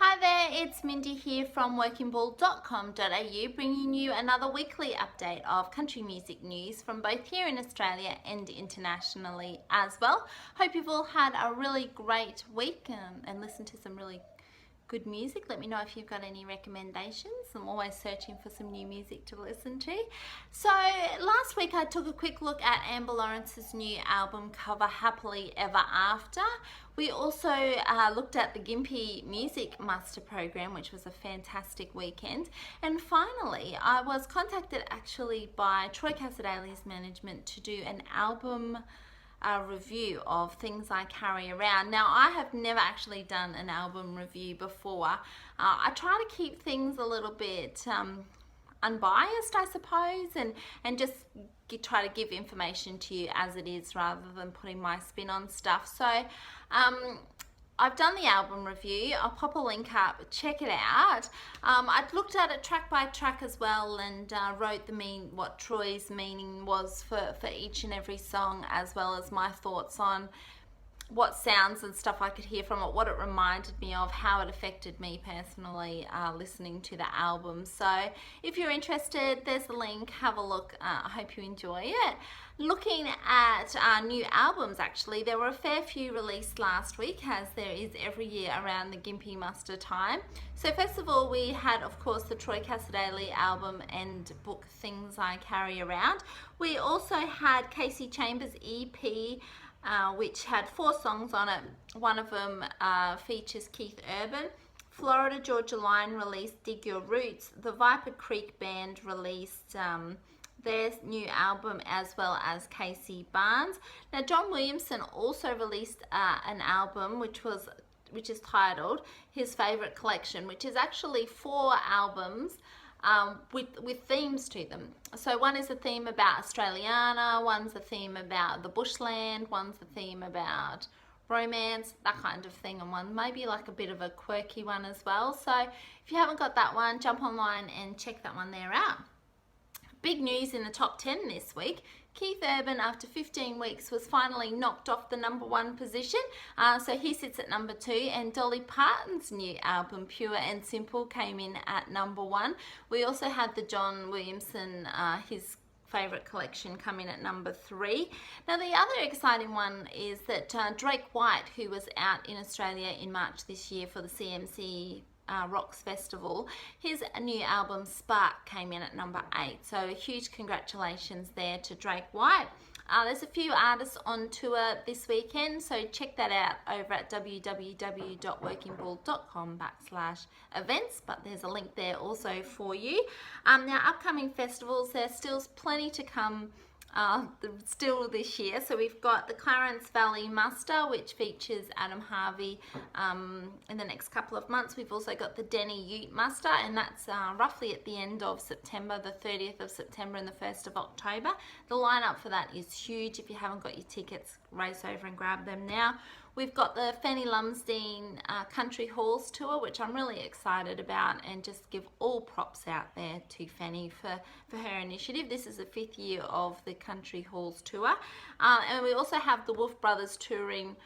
Hi there, it's Mindy here from workingball.com.au, bringing you another weekly update of country music news from both here in Australia and internationally as well. Hope you've all had a really great week and listened to some really good music. Let me know if you've got any recommendations. I'm always searching for some new music to listen to. So last week I took a quick look at Amber Lawrence's new album cover, Happily Ever After. We also looked at the Gympie Music Master Program, which was a fantastic weekend. And finally, I was contacted actually by Troy Cassar-Daley's management to do an album review of Things I Carry Around. Now, I have never actually done an album review before. I try to keep things a little bit unbiased, I suppose, and just try to give information to you as it is rather than putting my spin on stuff. So I've done the album review. I'll pop a link up, check it out. I've looked at it track by track as well and wrote what Troy's meaning was for each and every song, as well as my thoughts on what sounds and stuff I could hear from it, what it reminded me of, how it affected me personally listening to the album. So if you're interested, there's the link, have a look. I hope you enjoy it. Looking at new albums, actually, there were a fair few released last week, as there is every year around the Gympie muster time. So first of all, we had, of course, the Troy Cassar-Daley album and book Things I Carry Around. We also had Casey Chambers' EP, which had 4 songs on it. One of them features Keith Urban. Florida Georgia Line released Dig Your Roots. The Viper Creek Band released their new album, as well as Casey Barnes. Now, John Williamson also released an album which is titled His Favorite Collection, which is actually 4 albums with themes to them. So one is a theme about Australiana, one's a theme about the bushland, one's a theme about romance, that kind of thing, and one maybe like a bit of a quirky one as well. So if you haven't got that one, jump online and check that one there out. Big news in the top 10 this week. Keith Urban, after 15 weeks, was finally knocked off the #1 position. So he sits at #2, and Dolly Parton's new album, Pure and Simple, came in at #1. We also had the John Williamson, his favorite collection, come in at #3. Now, the other exciting one is that Drake White, who was out in Australia in March this year for the CMC Rocks Festival, his new album Spark came in at #8. So huge congratulations there to Drake White. There's a few artists on tour this weekend, so check that out over at www.workingball.com/events, but there's a link there also for you. Now, upcoming festivals, there's still plenty to come still this year. So we've got the Clarence Valley Muster, which features Adam Harvey in the next couple of months. We've also got the Denny Ute Muster, and that's roughly at the end of September, the 30th of September and the 1st of October. The lineup for that is huge. If you haven't got your tickets, race over and grab them now. We've got the Fanny Lumsden Country Halls Tour, which I'm really excited about, and just give all props out there to Fanny for her initiative. This is the 5th year of the Country Halls Tour. And we also have the Wolf Brothers touring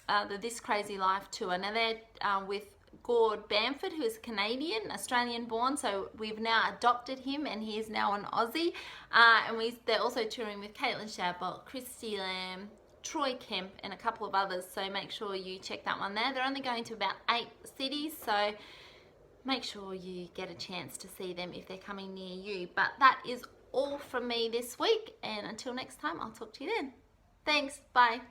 the This Crazy Life Tour. Now, they're with Gord Bamford, who is Canadian, Australian born, so we've now adopted him and he is now an Aussie. And they're also touring with Caitlin Shabot, Christy Lamb, Troy Kemp, and a couple of others, so make sure you check that one there. They're only going to about 8 cities, so make sure you get a chance to see them if they're coming near you. But that is all from me this week, and until next time, I'll talk to you then. Thanks, bye.